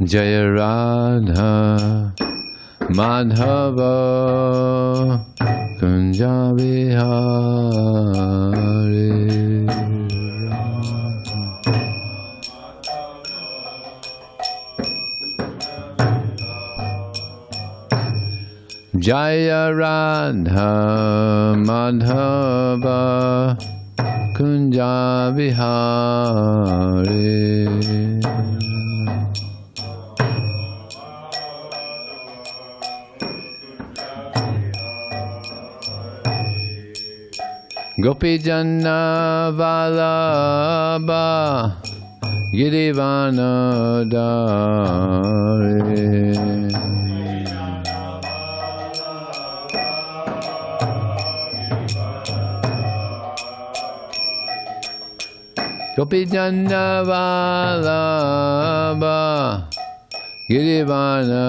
Jaya Radha Madhava Kunja Vihari. Jaya Radha Madhava Kunja Vihari. Gopi Janna Vallabha Girivana Dari. Gopi Janna Vallabha Girivana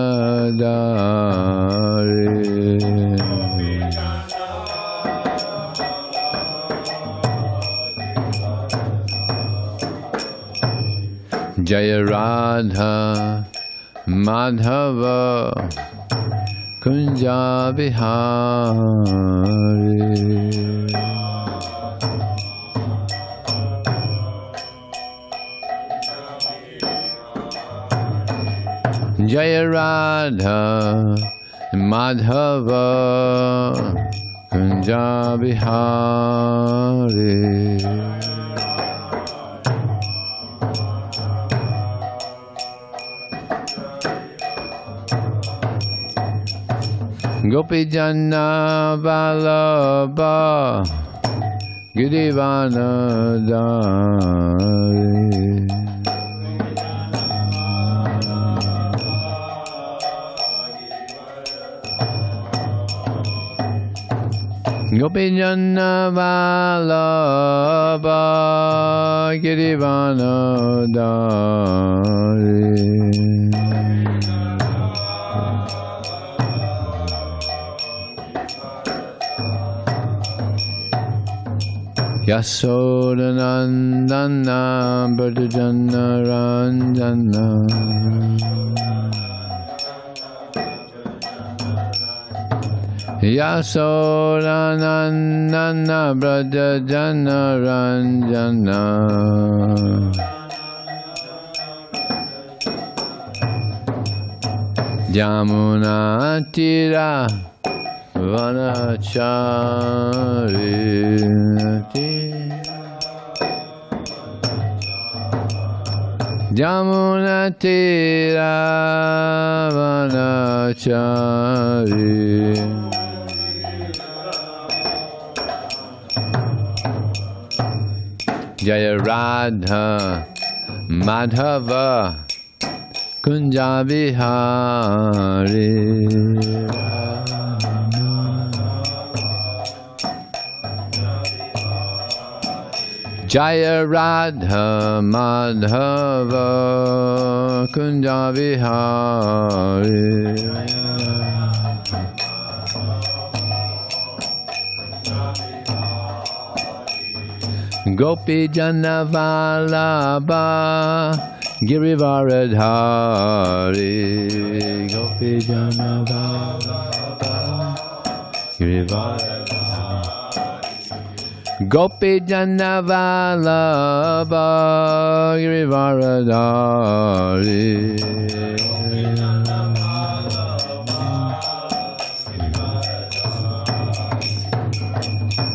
Dari. Jaya Radha Madhava Kunja Vihari. Jaya Radha Madhava Kunja Vihari. Gopi Janna Vallabha Girivana Dari. Gopi Janna Vallabha Girivana Dari. Yasodanandana Bhadajana Ranjana. Yasodanandana Bhadajana Ranjana. Yamuna Tira Vanachari. Yamuna Tira Vanachari. Jaya Radha Madhava Kunja Vihari. Jaya Radha Madhava Kunja Vihari. Gopi Janna Vallabha Girivaradhari. Gopi Janna Vallabha Girivaradhari. Gopi Janna Vallabha Girivaradhari.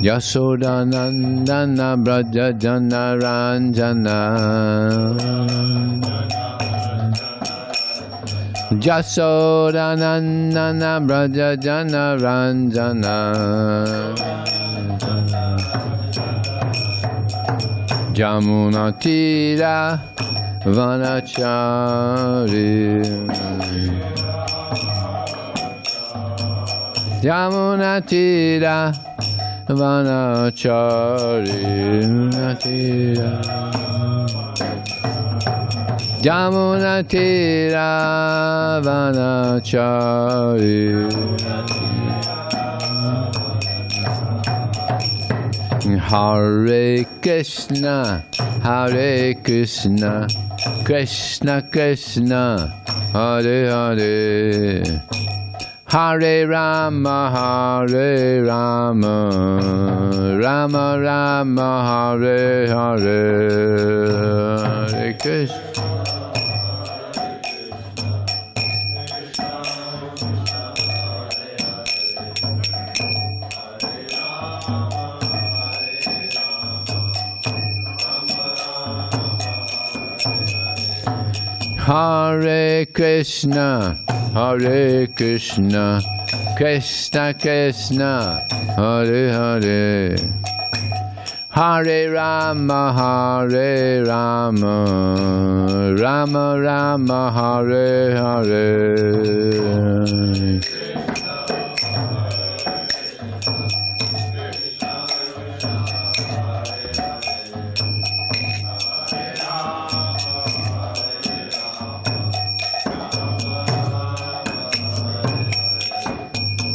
Yasodanandana Braja Jana Ranjana. Yasodanandana Braja Jana Ranjana. Jamuna Tira Vanachari. Jamuna Tira Vanachari. Jamuna Tira Vanachari. Hare Krishna, Hare Krishna, Krishna Krishna, Hare Hare, Hare Rama, Hare Rama, Rama Rama, Hare Hare, Hare Krishna. Hare Krishna, Hare Krishna, Krishna Krishna, Hare Hare, Hare Rama, Hare Rama, Rama Rama, Hare Hare.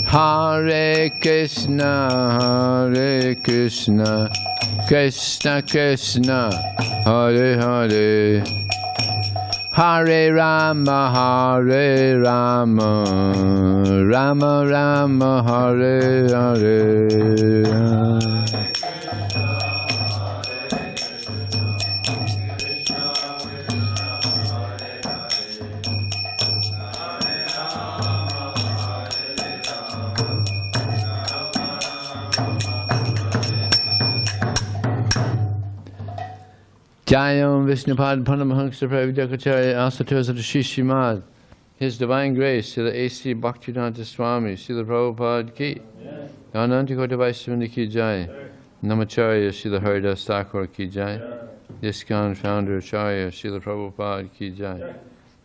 Hare Krishna, Hare Krishna, Krishna Krishna, Hare Hare, Hare Rama, Hare Rama, Rama Rama, Hare Hare. Jayam Vishnupad Paramahansa Pravidakacharya Asaturs of the Srimad, His Divine Grace, Srila A.C. Bhaktivedanta Swami, Srila Prabhupada Ki, Anantikota Vaishnavanda Ki Jai, Namacharya Srila Haridas Thakur Ki Jai, ISKCON Founder Acharya Srila Prabhupada Ki Jai,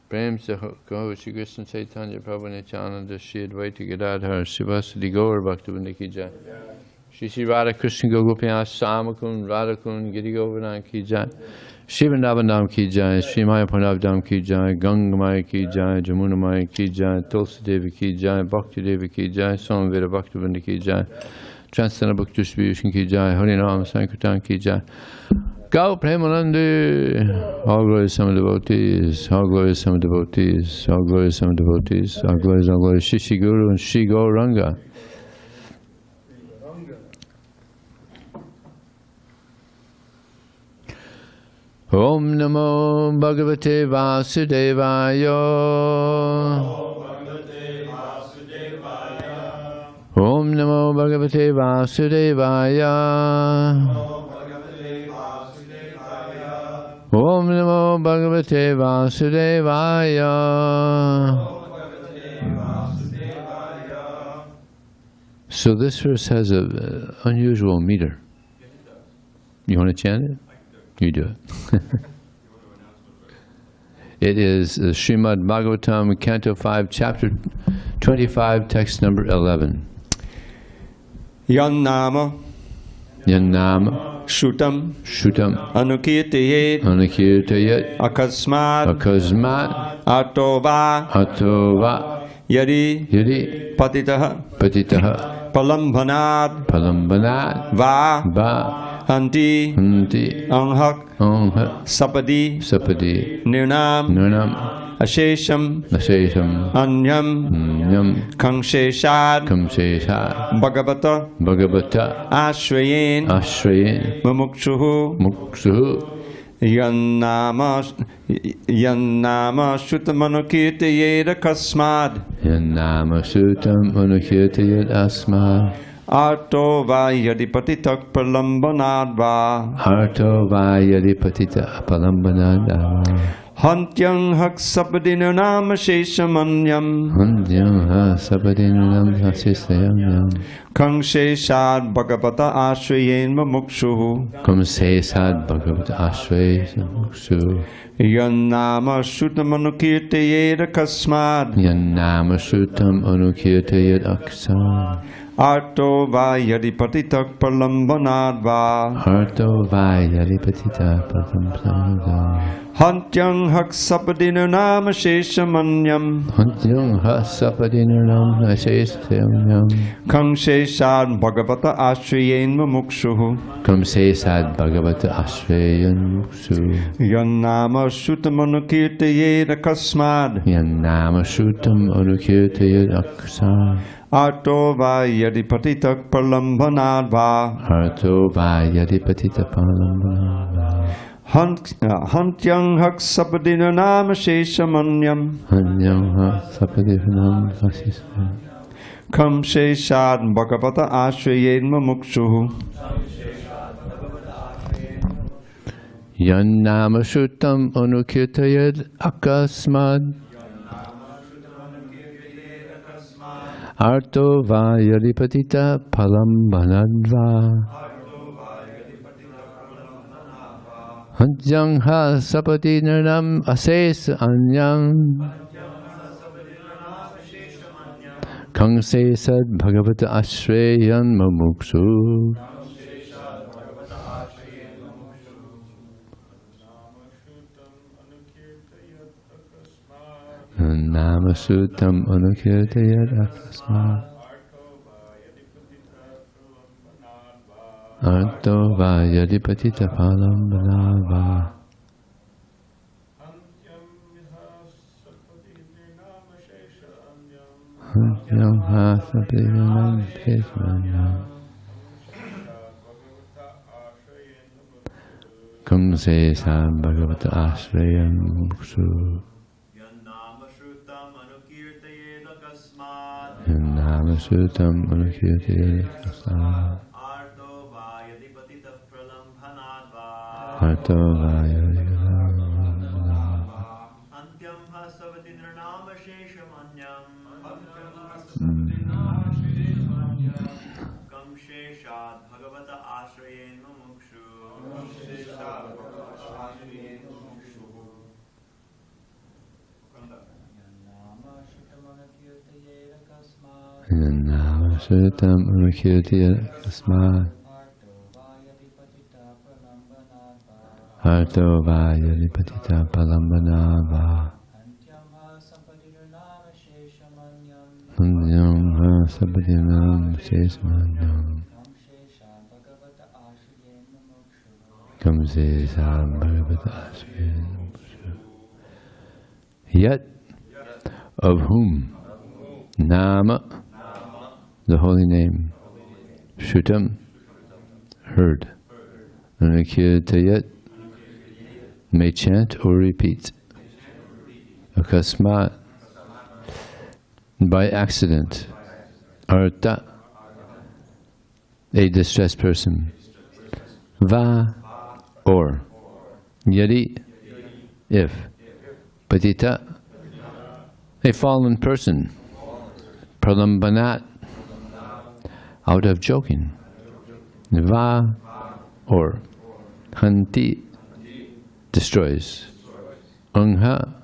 Prem Saho Shri Krishna Chaitanya Prabhu Nityananda Shri Advaita Gadadhar Srivasadi Gaur Bhaktivinoda Ki Jai, Shri Shri Radha Krishna Gogopiya Samakun Radhakun Giri Govardhan Ki Jai, Shri Vrindavan Ki Jai, Shri Mayapunavdam Ki Jai, Gangamaya Ki Jai, Jamunamaya Ki Jai, Tulsi Devi Ki Jai, Bhakti Devi Ki Jai, Samaveda Bhaktivinoda Ki Jai, Transcendental Book Distribution Ki Jai, Harinam Sankirtan Ki Jai. Go Premanandi, all glories some devotees, all glories some devotees, all glories some devotees, all glories, Shri Shri Guru and Shri Gauranga. Om Namo Bhagavate Vasudevaya. Om Namo Bhagavate Vasudevaya. Om Namo Bhagavate Vasudevaya. So this verse has an unusual meter. You want to chant it? You do it. It is Srimad Bhagavatam, Canto 5, Chapter 25, Text number 11. Yan nama Shutam Anukirtayet Akasmat Atova Yadi Patitaha Palambanad Va Hanti Anghak Sapadi Nirnam Ashesham Anyam Kangsheshad Bhagavata Ashrayen Mumukshuhu Yannama Shutamanukirtayed Asmad Arto Vayadi Patitak Palambanad Va Hantyang Hak Sapadinam Sheshamanyam Kangsheshad Bhagavata Ashrayen Mumukshuhu Yannama Shutamanukirtayed Akasmad Arto va yadi patitak pralambanadva. Arto vaya lipatita patamsanada. Hantyang hak sapadina nama sheshamanyam. Hantyang hasapadinam asesayam. Kang sheshan bhagavata ashrayen mumukshuhu. Kam se sad bhagavata ashrayan muksu. Yan nama sutamanukirtaye rakasmad. Yan nama shutam anukirtayad aksar. Arto va yadi patitak pralambanadva. Arto vaya lipatita palambanada. Hantyang hak sapadina nama sheshamanyam. Hantyang hasapadinam asesayam. Kam sheshad bhagavata ashrayen mumukshuhu. Yan nama shutam anukirtayad akasmad. Arto vaya lipatita palambanadva. Hantyang ha sapadinam ases anyam. Kang se sad bhagavata ashrayan mamuksu. Nama sutam anukirtayad akasmat. Arto vaya lipatita palambanava. Hantyang ha sapadinam sheshamanyam. Kam se sad bhagavata ashrayan muksu. Yan nama sutam anukirtayad akasmat. Arto vaya Nama sutam anukirtayad akasmat. Arto vaya lipatita palambanava. Hantyang ha sapadinam sheshamanyam. Kam se sad bhagavata ashrayan muksu. Yet of whom Nama, the holy name, Shrutam, heard, Anukirtayat, may chant or repeat, Akasmat, by accident, Arta, a distressed person, Va, or, Yadi, if, Patita, a fallen person, Pralambanat, out of joking, Va, or, Hanti, destroys, Ungha,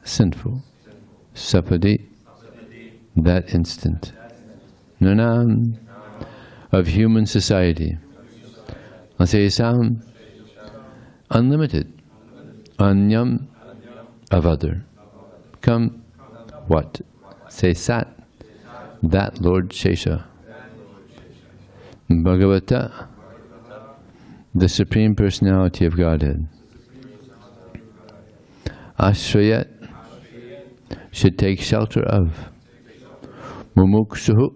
sinful, Sapadi, that instant, Nanam, of human society, Asesam, unlimited, Anyam, of other, Come, what? Say Sat, that Lord Shesha, Bhagavata, the Supreme Personality of Godhead, Ashrayat, should take shelter of, Mumuksuhu,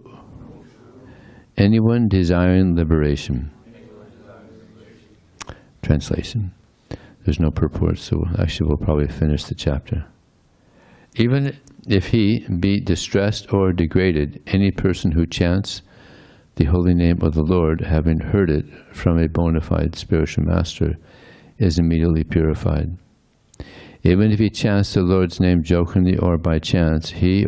anyone desiring liberation. Translation. There's no purport, so actually we'll probably finish the chapter. Even if he be distressed or degraded, any person who chants the holy name of the Lord, having heard it from a bona fide spiritual master, is immediately purified. Even if he chants the Lord's name jokingly or by chance, he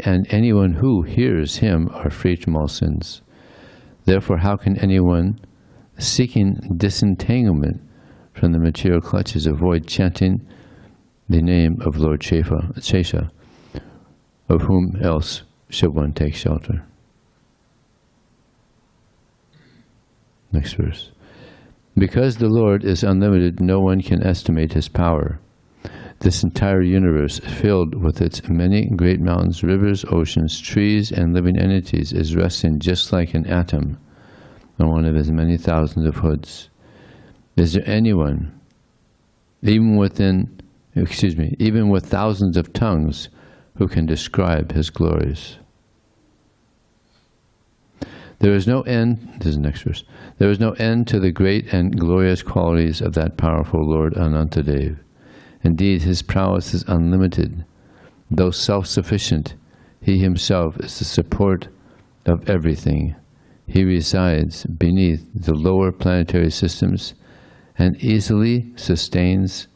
and anyone who hears him are free from all sins. Therefore, how can anyone seeking disentanglement from the material clutches avoid chanting the name of Lord Shesha, of whom else should one take shelter? Next verse. Because the Lord is unlimited, no one can estimate His power. This entire universe, filled with its many great mountains, rivers, oceans, trees, and living entities, is resting just like an atom on one of His many thousands of hoods. Is there anyone, even with thousands of tongues, who can describe His glories? There is no end, this is the next verse, there is no end to the great and glorious qualities of that powerful Lord Anantadev. Indeed, His prowess is unlimited. Though self-sufficient, He Himself is the support of everything. He resides beneath the lower planetary systems and easily sustains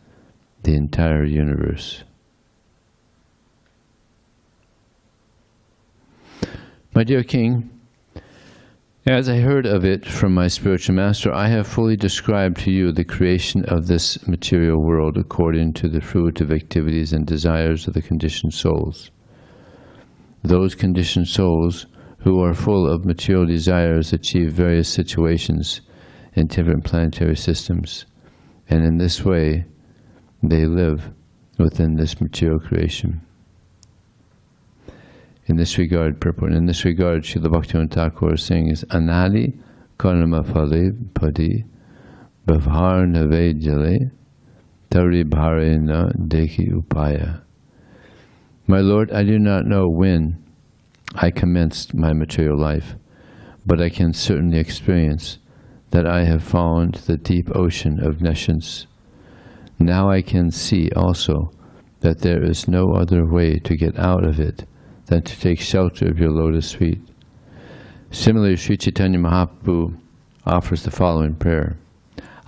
the entire universe. My dear King, as I heard of it from my spiritual master, I have fully described to you the creation of this material world according to the fruitive activities and desires of the conditioned souls. Those conditioned souls who are full of material desires achieve various situations in different planetary systems, and in this way they live within this material creation. In this regard, purport. In this regard, Srila Bhaktivinoda Thakur sings, Anadi karma phale padi bhavhar nave jale tari bhare na dekhi upaya. My Lord, I do not know when I commenced my material life, but I can certainly experience that I have fallen to the deep ocean of nescience. Now I can see also that there is no other way to get out of it than to take shelter of your lotus feet. Similarly, Sri Chaitanya Mahaprabhu offers the following prayer.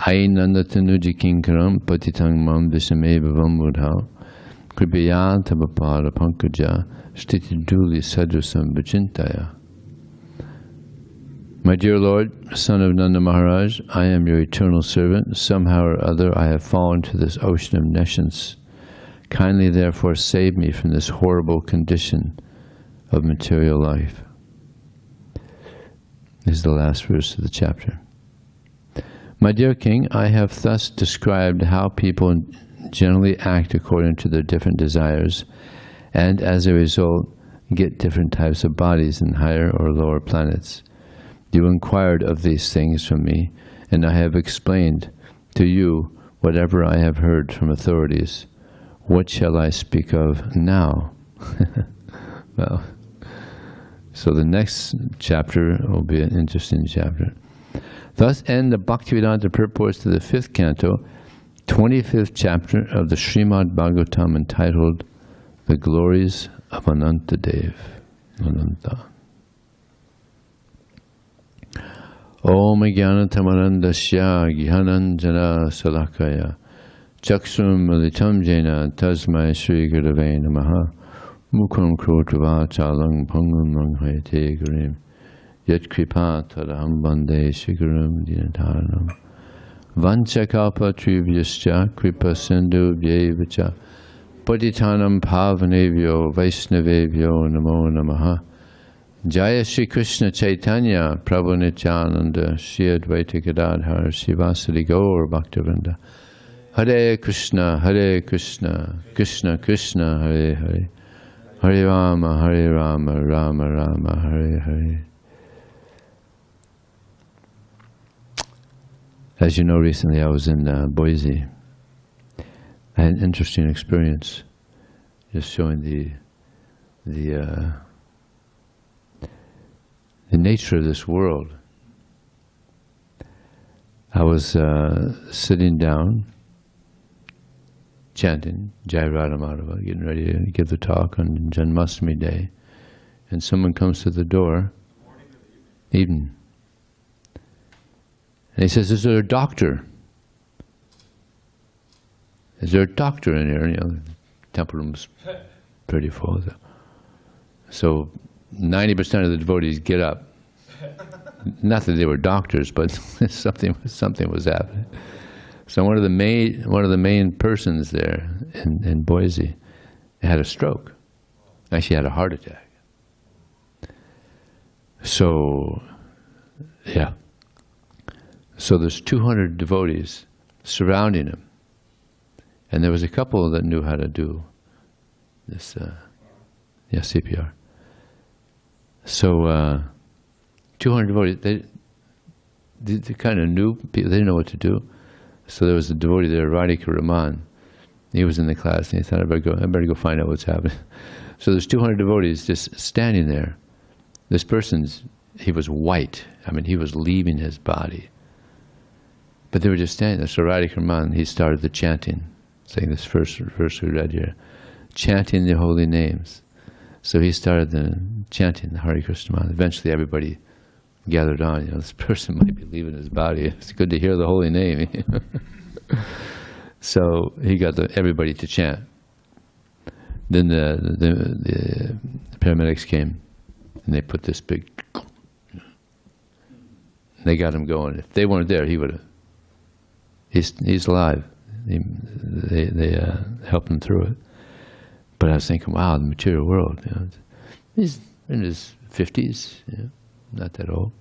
Ainandatanuji kinkaram patitang mam visame bhavam mudhao kripaya tabapada pankaja stiti duli sadrasam vachintaya. My dear Lord, son of Nanda Maharaj, I am your eternal servant. Somehow or other I have fallen to this ocean of nescience. Kindly therefore save me from this horrible condition of material life. This is the last verse of the chapter. My dear King, I have thus described how people generally act according to their different desires, and as a result get different types of bodies in higher or lower planets. You inquired of these things from me, and I have explained to you whatever I have heard from authorities. What shall I speak of now? Well, so the next chapter will be an interesting chapter. Thus end the Bhaktivedanta purports to the 5th canto, 25th chapter of the Srimad Bhagavatam, entitled The Glories of Anantadev. Ananta. Om Jnanatamarandasya Gyananjana Salakaya Chakshum Militam Jena Tasmai Sri Gurave Namaha Mukham Krotava Chalang Pangam Manghayate Gurim Yat Kripa Tadaham Bande Shiguram Dinataranam Vanchakalpa Trivyascha Kripa Sindhu Vyevacha Patitanam Pavanevyo Vaishnavevyo Namo Namaha Jaya Shri Krishna Chaitanya Prabhu Nityananda Shri Advaita Gadadhar Srivasadi Gaur Bhaktivinoda Hare Krishna Krishna Krishna Hare Hare Hare Rama Rama Rama Hare Hare. As you know, recently I was in Boise. I had an interesting experience, just showing the nature of this world. I was sitting down, chanting Jai Radha Madhava, getting ready to give the talk on Janmashtami Day, and someone comes to the door, evening, and he says, "Is there a doctor? Is there a doctor in here?" You know, the temple room's pretty full. So 90% of the devotees get up. Not that they were doctors, but something was happening. So one of the main persons there in Boise had a stroke. Actually, had a heart attack. So, yeah. So there's 200 devotees surrounding him. And there was a couple that knew how to do this, CPR. So 200 devotees, they kind of knew, they didn't know what to do. So there was a devotee there, Radhika Raman. He was in the class, and he thought, I better go find out what's happening. So there's 200 devotees just standing there. This person's, he was white. I mean, he was leaving his body. But they were just standing there. So Radhika Raman, he started the chanting, saying this first verse we read here, chanting the holy names. So he started the chanting the Hare Krishna mantra. Eventually everybody gathered on, this person might be leaving his body. It's good to hear the holy name. So he got everybody to chant. Then the paramedics came, and they put this big, they got him going. If they weren't there, he would have, he's alive. They helped him through it. But I was thinking, wow, the material world, he's in his 50s, not that old.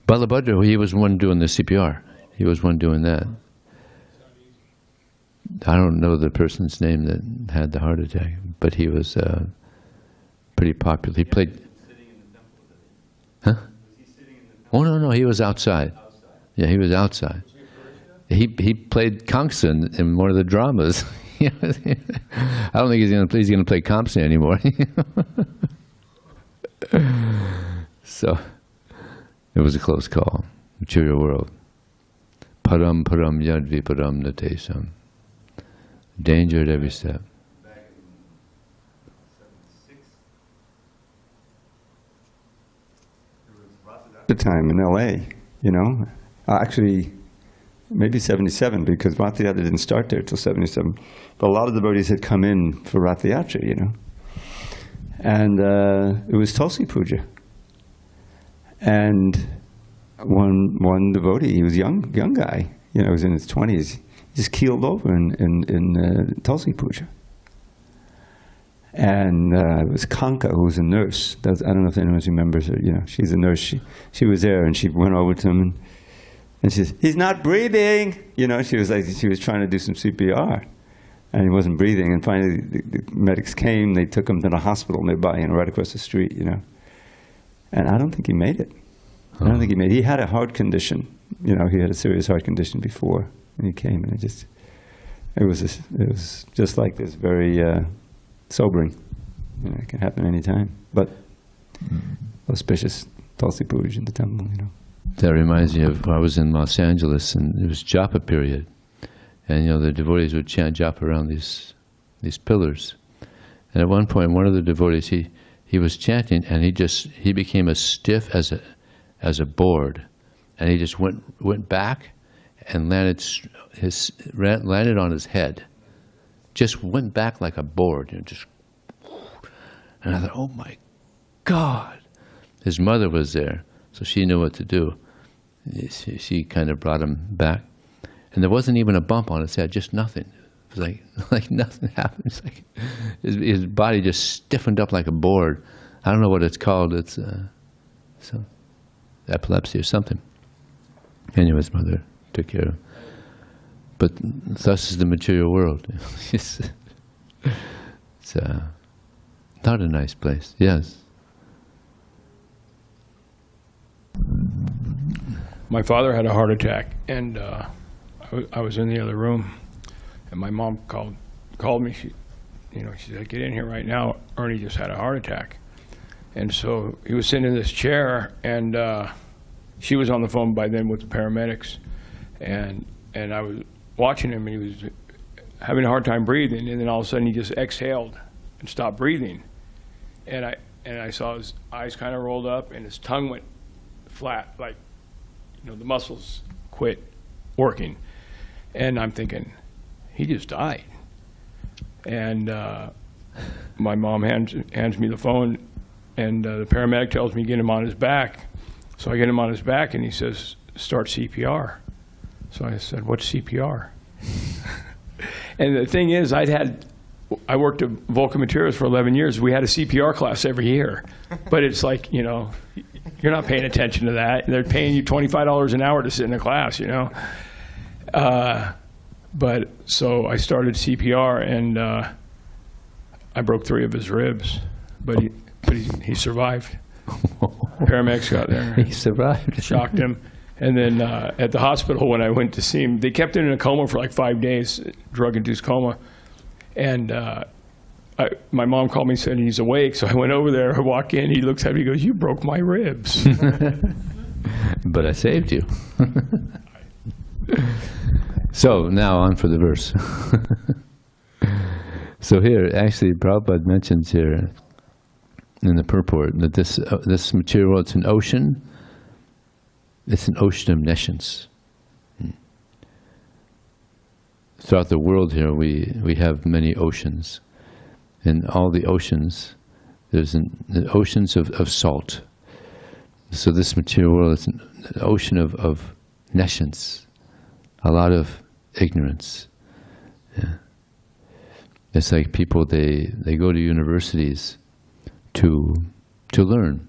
Balabhadra, he was one doing the CPR. He was one doing that. I don't know the person's name that had the heart attack, but he was pretty popular. He played. Huh? Oh no, he was outside. Yeah, he was outside. He played Kamsa in one of the dramas. I don't think he's going to play Kamsa anymore. So it was a close call. Material world. Param yadvi param natesam. Danger at every step. The time in LA, actually maybe 77, because Rath Yatra didn't start there till 77. But a lot of the devotees had come in for Rath Yatra, And it was Tulsi Puja. And one devotee, he was a young guy, he was in his 20s, he just keeled over in Tulsi Puja. And it was Kanka, who was a nurse. I don't know if anyone remembers her. She's a nurse. She was there, and she went over to him, and she said, "He's not breathing." She was trying to do some CPR, and he wasn't breathing. And finally, the medics came. They took him to the hospital nearby, right across the street. And I don't think he made it. I don't think he made it. He had a heart condition. He had a serious heart condition before, and he came, and it was just like this, very sobering. It can happen any time. But auspicious Tulsi Puja in the temple. That reminds me of, I was in Los Angeles, and it was japa period, and the devotees would chant japa around these pillars. And at one point, one of the devotees, he was chanting, and he became as stiff as a board, and he just went back and landed on his head. Just went back like a board, and I thought, oh my God! His mother was there, so she knew what to do. She kind of brought him back, and there wasn't even a bump on his head, just nothing. It was like nothing happened. It's like his body just stiffened up like a board. I don't know what it's called. It's some epilepsy or something. Anyway, his mother took care of him. But thus is the material world. It's not a nice place. Yes. My father had a heart attack, and I was in the other room, and my mom called me. She said, "Get in here right now. Ernie just had a heart attack." And so he was sitting in this chair, and she was on the phone by then with the paramedics, and I was watching him, and he was having a hard time breathing, and then all of a sudden he just exhaled and stopped breathing, and I saw his eyes kind of rolled up, and his tongue went flat, like the muscles quit working, and I'm thinking, he just died. And my mom hands me the phone, and the paramedic tells me get him on his back. So I get him on his back, and he says, start CPR. So I said, what's CPR? And the thing is, I'd had I worked at Vulcan Materials for 11 years. We had a CPR class every year. But it's like, you know, you're not paying attention to that. They're paying you $25 an hour to sit in a class, you know. But so I started CPR, and I broke 3 of his ribs. But he survived. Paramedics got there. He survived. Shocked him. And then at the hospital, when I went to see him, they kept him in a coma for like 5 days, drug-induced coma. And my mom called me and said he's awake. So I went over there. I walk in. He looks at me. He goes, "You broke my ribs." But I saved you. So now on for the verse. So here, actually, Prabhupada mentions here in the purport that this material, it's an ocean. It's an ocean of nescience. Throughout the world here, we have many oceans. In all the oceans, there's the oceans of salt. So this material is an ocean of nescience, a lot of ignorance. Yeah. It's like people, they go to universities to learn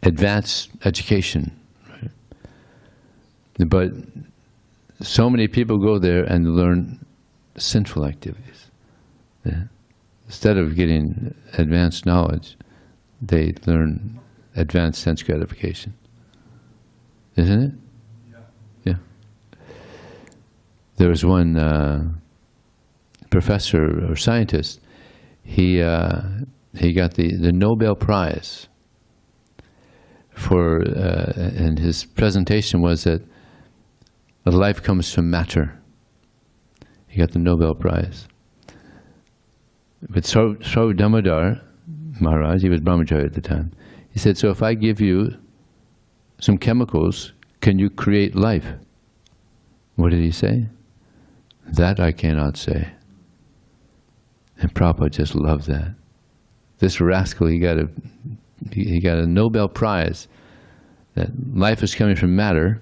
advanced education, right? But so many people go there and learn sinful activities. Yeah. Instead of getting advanced knowledge, they learn advanced sense gratification. Isn't it? Yeah. There was one professor or scientist. He got the Nobel Prize for, and his presentation was that life comes from matter. He got the Nobel Prize. But Sri Damodar Maharaj, he was brahmachari at the time, he said, "So if I give you some chemicals, can you create life?" What did he say? "That I cannot say." And Prabhupada just loved that. This rascal, he got a Nobel Prize that life is coming from matter,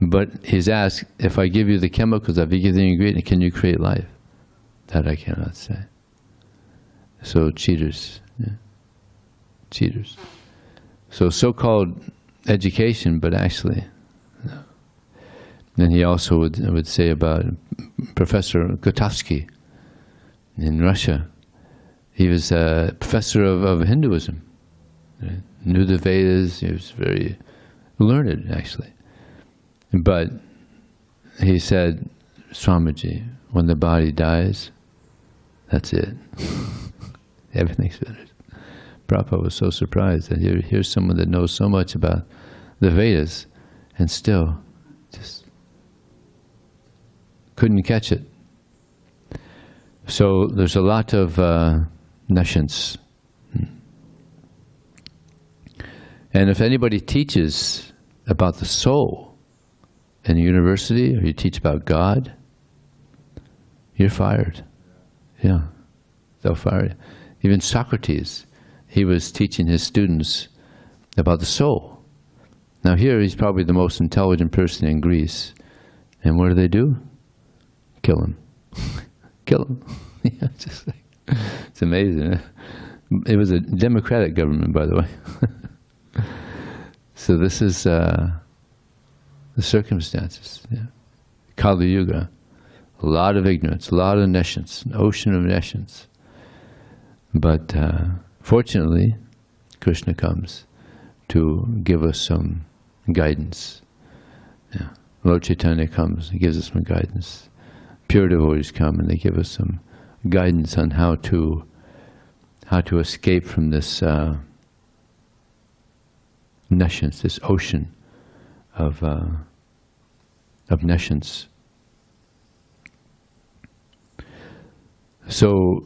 but he's asked, if I give you the chemicals, if I give the ingredient, can you create life? That I cannot say. So cheaters, yeah. Cheaters. So so-called education, but actually, no. Then he also would say about Professor Kotovsky in Russia. He was a professor of Hinduism. Right? Knew the Vedas. He was very learned, actually. But he said, "Swamiji, when the body dies, that's it. Everything's finished." Prabhupada was so surprised that here's someone that knows so much about the Vedas and still just couldn't catch it. So there's a lot of nescience. And if anybody teaches about the soul in a university, or you teach about God, you're fired. Yeah, they'll fire you. Even Socrates, he was teaching his students about the soul. Now here he's probably the most intelligent person in Greece. And what do? Kill him. Kill him. Yeah, just like, it's amazing. It was a democratic government, by the way. So this is the circumstances. Yeah. Kali Yuga. A lot of ignorance, a lot of nescience, an ocean of nescience. But fortunately, Krishna comes to give us some guidance. Yeah. Lord Chaitanya comes and gives us some guidance. Pure devotees come and they give us some guidance on how to escape from this nescience, this ocean of nescience. So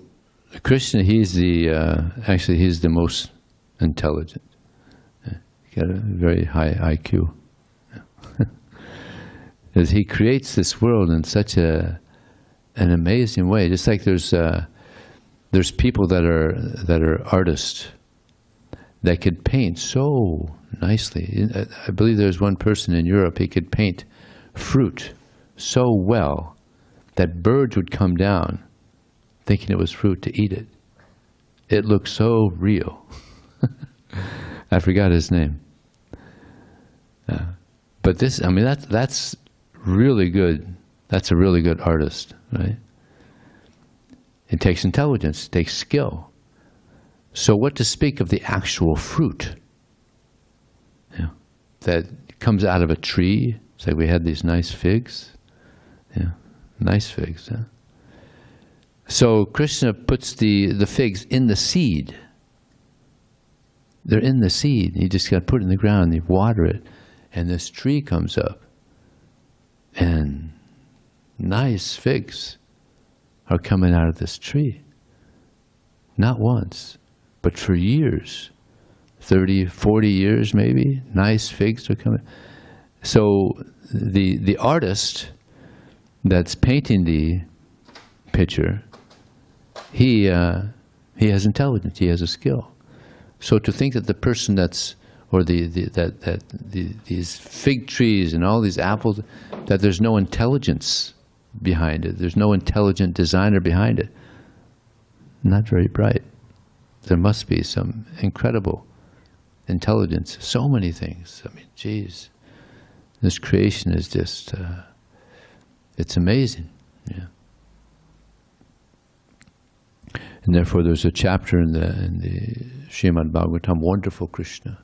Krishna, he's the most intelligent. He's got a very high IQ. As he creates this world in such an amazing way. Just like there's people that are artists that could paint so nicely. I believe there's one person in Europe, he could paint fruit so well that birds would come down thinking it was fruit to eat it. It looked so real. I forgot his name. But this, I mean, that's really good. That's a really good artist, right? It takes intelligence, it takes skill. So what to speak of the actual fruit that comes out of a tree? It's like we had these nice figs. Yeah, nice figs. Huh? So Krishna puts the figs in the seed. They're in the seed. You just got to put it in the ground, you water it, and this tree comes up. And nice figs are coming out of this tree. Not once, but for years. 30, 40 years maybe, nice figs are coming. So the artist that's painting the picture, he has intelligence, he has a skill. So to think that the person that's, or these fig trees and all these apples, that there's no intelligence behind it, there's no intelligent designer behind it, not very bright. There must be some incredible intelligence, so many things. I mean, geez, this creation is just, it's amazing. Yeah. And therefore there's a chapter in the Srimad Bhagavatam, wonderful Krishna.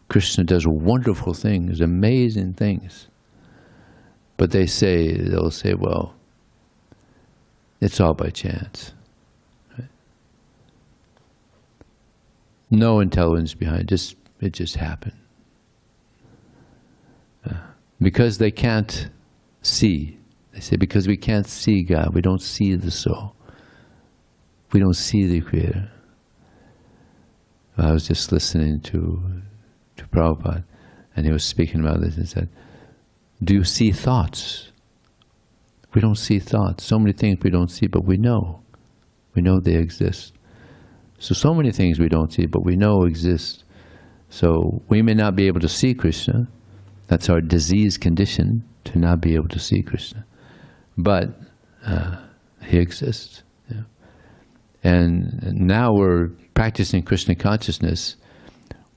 Krishna does wonderful things, amazing things. But they'll say, well, it's all by chance. Right? No intelligence behind it, it just happened. Because they can't see. They say, because we can't see God, we don't see the soul. We don't see the Creator. I was just listening to Prabhupada, and he was speaking about this and said, do you see thoughts? We don't see thoughts. So many things we don't see, but we know. We know they exist. So many things we don't see, but we know exist. So we may not be able to see Krishna. That's our disease condition, to not be able to see Krishna. But he exists. Yeah. And now we're practicing Krishna consciousness.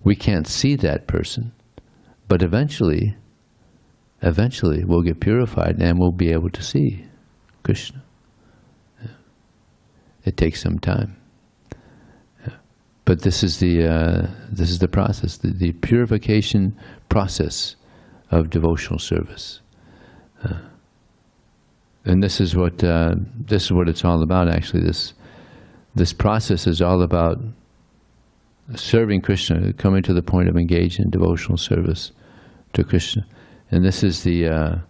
We can't see that person, but eventually we'll get purified and we'll be able to see Krishna. Yeah. It takes some time. Yeah. But this is the process, the purification process of devotional service. And this is what it's all about. Actually, this process is all about serving Krishna, coming to the point of engaging in devotional service to Krishna. And this is the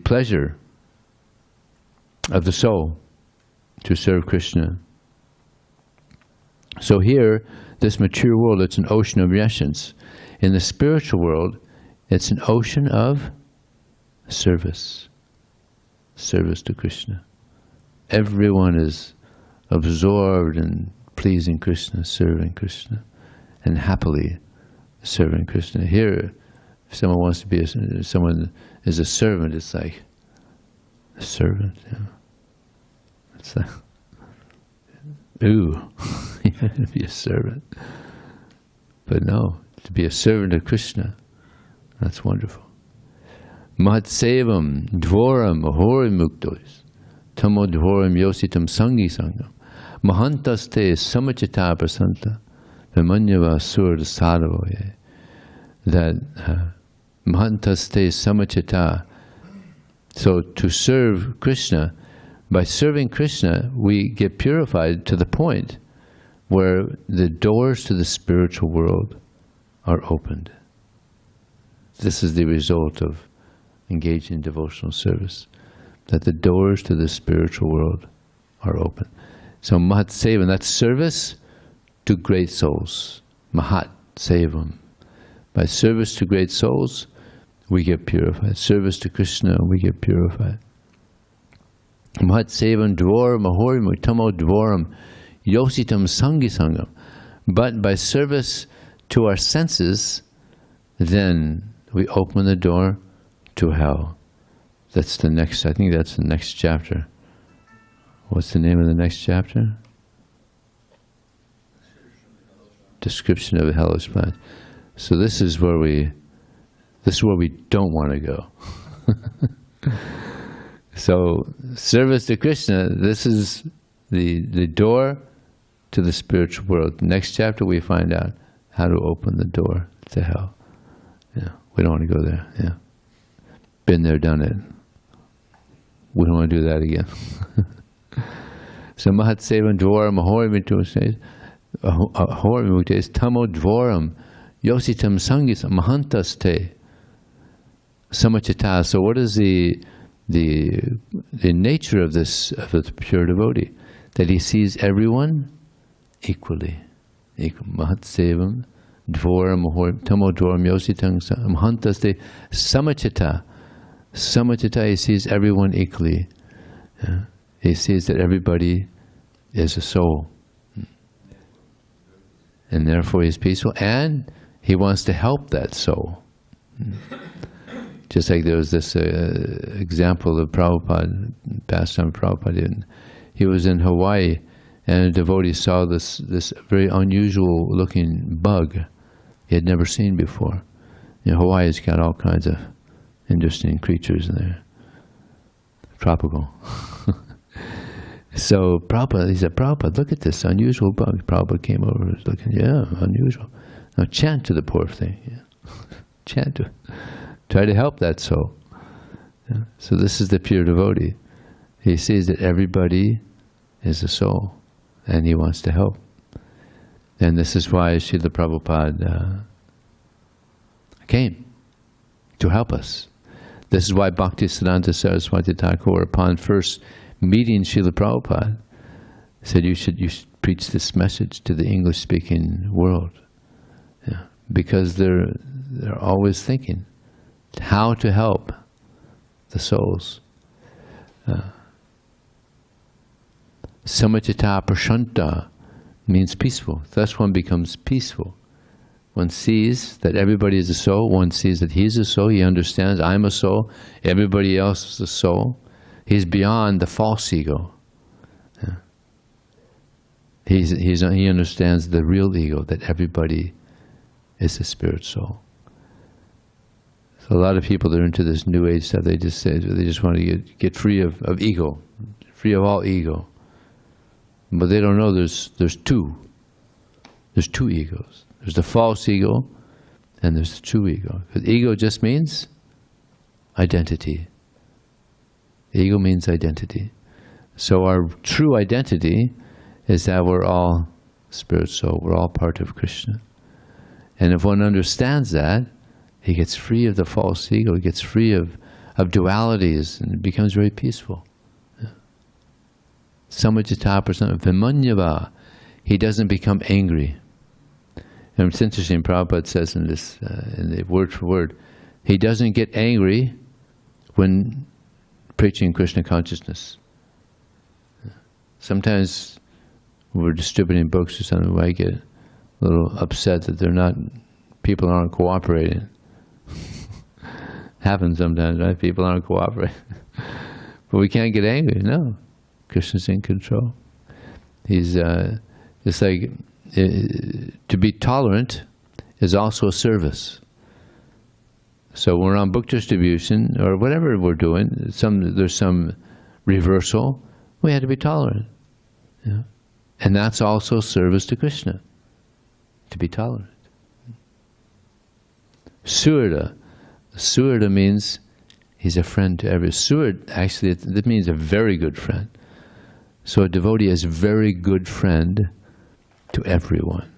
pleasure of the soul, to serve Krishna. So here, this mature world, it's an ocean of essence. In the spiritual world, it's an ocean of service. Service to Krishna. Everyone is absorbed in pleasing Krishna, serving Krishna, and happily serving Krishna. Here, if someone wants to be someone is a servant, it's like a servant. Yeah. It's like, ooh, you have to be a servant. But no, to be a servant of Krishna, that's wonderful. Matsevam dvoram ahorim muktos tamo dvoram yositam sangi sangam mahantaste samachita prasanta vimanyava sur sadhavoye. That mahantaste samachita. So to serve Krishna, by serving Krishna, we get purified to the point where the doors to the spiritual world are opened. This is the result of engaging in devotional service, that the doors to the spiritual world are open. So Mahat Sevam, that's service to great souls. Mahat Sevam. By service to great souls, we get purified. Service to Krishna, we get purified. Mahat Sevam Dvoram Ahorim Tamo Dvoram Yositam Sangi Sangam. But by service to our senses, then we open the door to hell. That's the next, I think that's the next chapter. What's the name of the next chapter? Description of a hellish planet. So this is where we don't want to go. So service to Krishna, this is the door to the spiritual world. Next chapter we find out how to open the door to hell. Yeah, we don't want to go there. Yeah, been there, done it. We don't want to do that again. So Mahat Sevan Dwaram Ahorimintu says, Ahorimintu is Tamo Dwaram Yositam Sangis Mahantaste Samachita. So what is the nature of this, of the pure devotee? That he sees everyone equally. Mahat Sevam Dwaram Tamo Dwaram Yositam Mahantaste Samachita. Samachita, he sees everyone equally. Yeah. He sees that everybody is a soul. And therefore he's peaceful, and he wants to help that soul. Just like there was this example of Prabhupada, pastime Prabhupada. He was in Hawaii, and a devotee saw this very unusual looking bug he had never seen before. You know, Hawaii's got all kinds of interesting creatures in there. Tropical. So Prabhupada, he said, Prabhupada, look at this unusual bug. Prabhupada came over and was looking, yeah, unusual. Now chant to the poor thing. Yeah. Chant to, try to help that soul. Yeah. So this is the pure devotee. He sees that everybody is a soul, and he wants to help. And this is why Srila Prabhupada came to help us. This is why Bhaktisiddhanta Saraswati Thakur, upon first meeting Srila Prabhupada, said you should preach this message to the English-speaking world. Yeah. Because they're always thinking how to help the souls. Samachita prashanta means peaceful. Thus one becomes peaceful. One sees that everybody is a soul. One sees that he's a soul. He understands, I'm a soul. Everybody else is a soul. He's beyond the false ego. Yeah. He understands the real ego, that everybody is a spirit soul. So a lot of people that are into this New Age stuff, they just want to get free of ego, free of all ego. But they don't know there's two. There's two egos. There's the false ego, and there's the true ego. Because ego just means identity. Ego means identity. So our true identity is that we're all spirit soul. We're all part of Krishna. And if one understands that, he gets free of the false ego. He gets free of dualities, and it becomes very peaceful. Samajita prasana vimanyava. He doesn't become angry. And it's interesting, Prabhupada says in this, in the word for word, he doesn't get angry when preaching Krishna consciousness. Sometimes we're distributing books or something, I get a little upset that people aren't cooperating. Happens sometimes, right? People aren't cooperating. But we can't get angry, no. Krishna's in control. He's, it's like, to be tolerant is also a service. So when we're on book distribution, or whatever we're doing, there's some reversal, we have to be tolerant. Yeah? And that's also service to Krishna, to be tolerant. Surda. Surda means he's a friend to every. Surda, actually, that means a very good friend. So a devotee is a very good friend to everyone.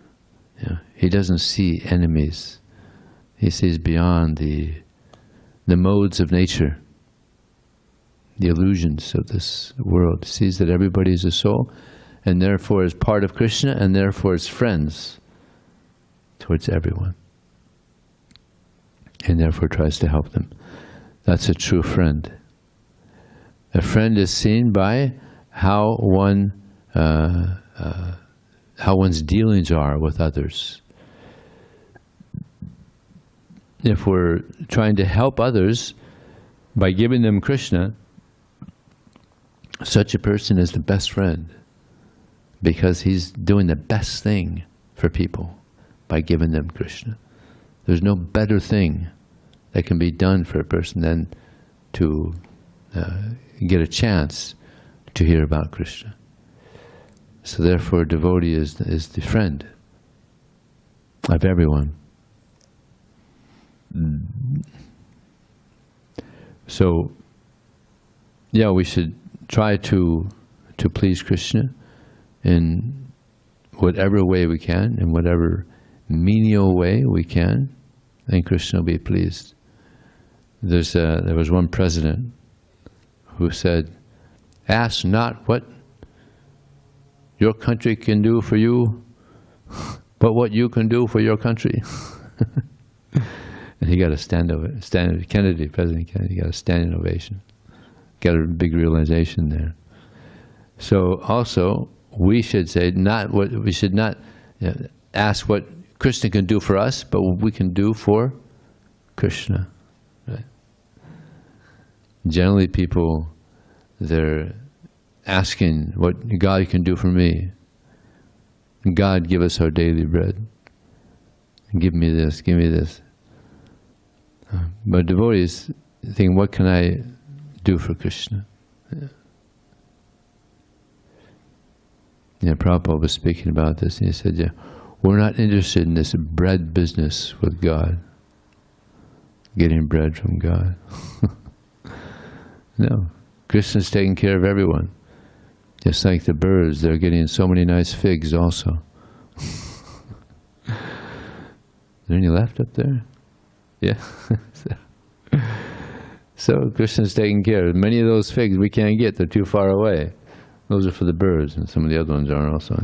Yeah. He doesn't see enemies. He sees beyond the modes of nature, the illusions of this world. He sees that everybody is a soul, and therefore is part of Krishna, and therefore is friends towards everyone. And therefore tries to help them. That's a true friend. A friend is seen by how one's dealings are with others. If we're trying to help others, by giving them Krishna, such a person is the best friend, because he's doing the best thing for people by giving them Krishna. There's no better thing that can be done for a person than to get a chance to hear about Krishna. So therefore, a devotee is the friend of everyone. So, yeah, we should try to please Krishna in whatever way we can, in whatever menial way we can, and Krishna will be pleased. There was one president who said, "Ask not what your country can do for you, but what you can do for your country." And he got a Kennedy, President Kennedy, got a standing ovation. Got a big realization there. So also, we should say we should not ask what Krishna can do for us, but what we can do for Krishna. Right? Generally, people, they're asking what God can do for me. God, give us our daily bread. Give me this, give me this. But devotees think, what can I do for Krishna? Yeah, Prabhupada was speaking about this, and he said, yeah, we're not interested in this bread business with God, getting bread from God. No, Krishna's taking care of everyone. Just like the birds, they're getting so many nice figs also. Is there any left up there? Yeah. So Krishna's taking care of many of those figs we can't get, they're too far away. Those are for the birds, and some of the other ones are also.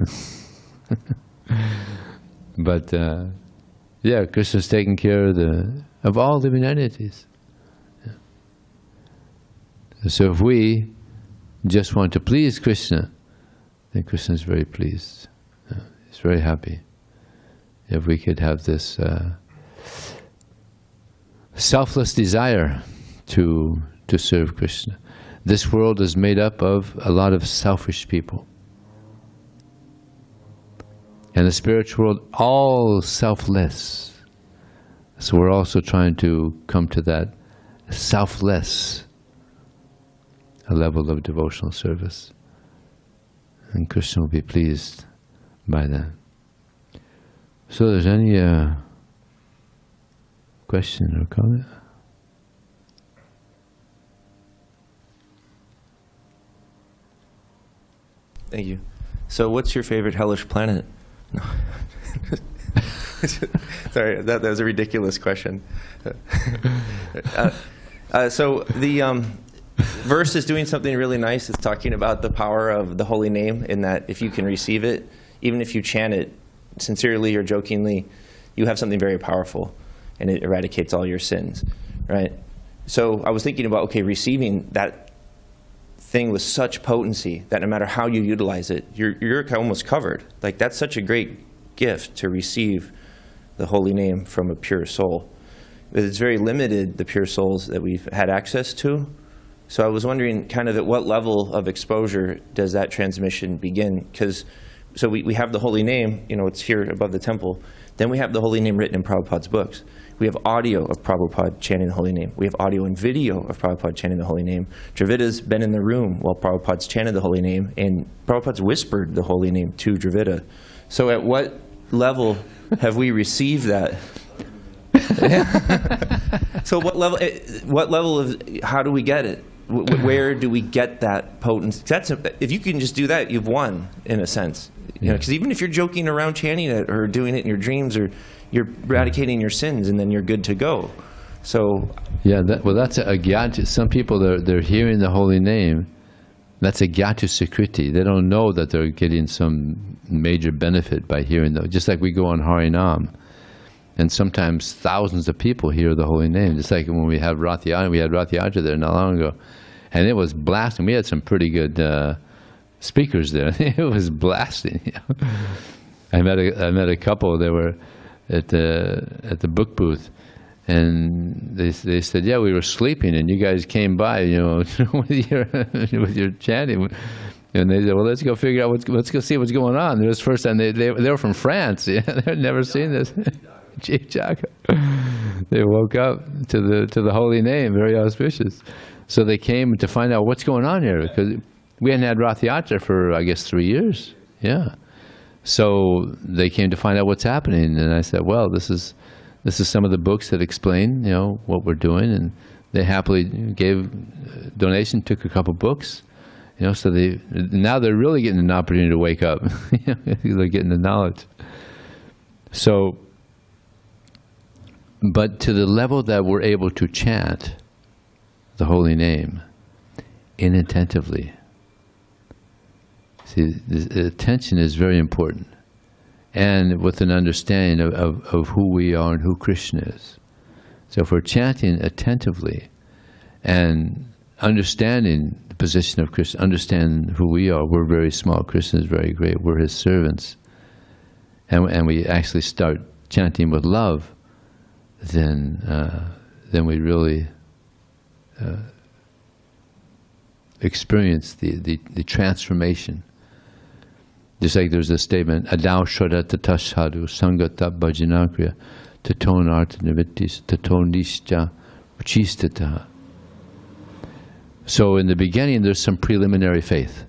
But yeah, Krishna's taking care of all living entities. Yeah. So if we just want to please Krishna, then Krishna is very pleased. He's very happy. If we could have this selfless desire to serve Krishna. This world is made up of a lot of selfish people. And the spiritual world, all selfless. So we're also trying to come to that selfless level of devotional service. And Krishna will be pleased by that. So there's any question or comment? Thank you. So what's your favorite hellish planet? No. Sorry, that was a ridiculous question. So the verse is doing something really nice. It's talking about the power of the holy name, in that if you can receive it, even if you chant it sincerely or jokingly, you have something very powerful, and it eradicates all your sins, right? So I was thinking about, okay, receiving that thing with such potency that no matter how you utilize it, you're almost covered. Like, that's such a great gift to receive the holy name from a pure soul. But it's very limited, the pure souls that we've had access to. So I was wondering, kind of at what level of exposure does that transmission begin? Because so we have the holy name, it's here above the temple. Then we have the holy name written in Prabhupada's books. We have audio of Prabhupada chanting the holy name. We have audio and video of Prabhupada chanting the holy name. Dravita's been in the room while Prabhupada's chanted the holy name, and Prabhupada's whispered the holy name to Dravita. So at what level have we received that? So what level of, how do we get it? Where do we get that potency? If you can just do that, you've won, in a sense. Because even if you're joking around chanting it or doing it in your dreams, or you're eradicating your sins, and then you're good to go. So yeah, that's a gyatu. Some people, they're hearing the holy name. That's a gyatu sukriti. They don't know that they're getting some major benefit by hearing that. Just like we go on Harinam, and sometimes thousands of people hear the holy name. Just like when we had Rath Yatra there not long ago, and it was blasting. We had some pretty good speakers there. It was blasting. I met a couple. They were at the book booth, And they said, yeah, we were sleeping, and you guys came by, with your chanting. And they said, well, let's go figure out let's go see what's going on. It was the first time they were from France. Yeah, they'd never seen this. They woke up to the holy name, very auspicious. So they came to find out what's going on here, because we hadn't had Rath Yatra for, I guess, 3 years. Yeah. So they came to find out what's happening, and I said, well, this is some of the books that explain, what we're doing, and they happily gave donation, took a couple books, so now they're really getting an opportunity to wake up. They're getting the knowledge. So, but to the level that we're able to chant the holy name inattentively. See, the attention is very important, and with an understanding of who we are and who Krishna is. So if we're chanting attentively and understanding the position of Krishna, understand who we are, we're very small, Krishna is very great, we're his servants, and we actually start chanting with love, then we really experience the transformation. Just like there's a statement, Adau Shodata Tashadu Sangata Bhajanakriya Taton Arta Nivittis Taton Nishcha Chistata. So in the beginning there's some preliminary faith.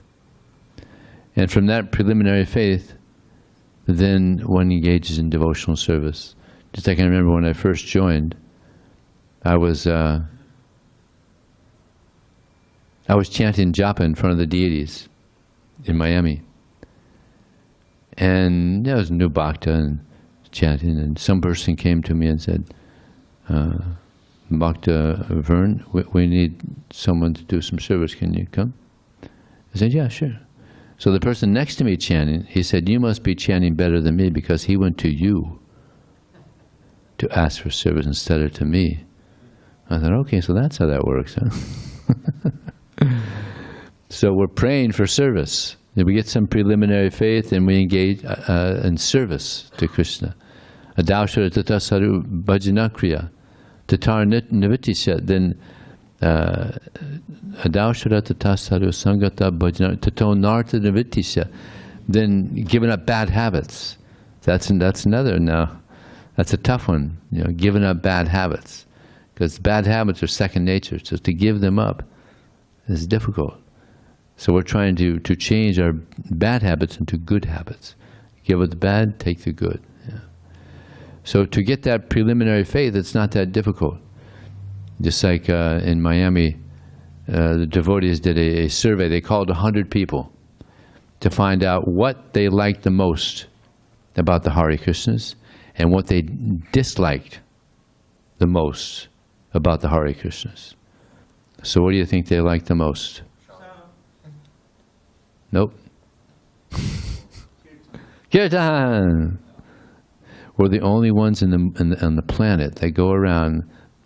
And from that preliminary faith, then one engages in devotional service. Just like I remember when I first joined, I was chanting japa in front of the deities in Miami. And there was new bhakta and chanting, and some person came to me and said, Bhakta Vern, we need someone to do some service, can you come? I said, yeah, sure. So the person next to me chanting, he said, you must be chanting better than me, because he went to you to ask for service instead of to me. I thought, okay, so that's how that works, huh? So we're praying for service. We get some preliminary faith and we engage in service to Krishna. Adaushara tatasaru bhajanakriya tatar nivitisya. Then adaushara tatasaru sangata bhajanakriya taton narta nivitisya. Then giving up bad habits. That's another now. That's a tough one, giving up bad habits. Because bad habits are second nature. So to give them up is difficult. So we're trying to change our bad habits into good habits. Give up the bad, take the good. Yeah. So to get that preliminary faith, it's not that difficult. Just like in Miami, the devotees did a survey. They called 100 people to find out what they liked the most about the Hare Krishnas and what they disliked the most about the Hare Krishnas. So what do you think they liked the most? Nope. Kirtan! We're the only ones on the planet that go around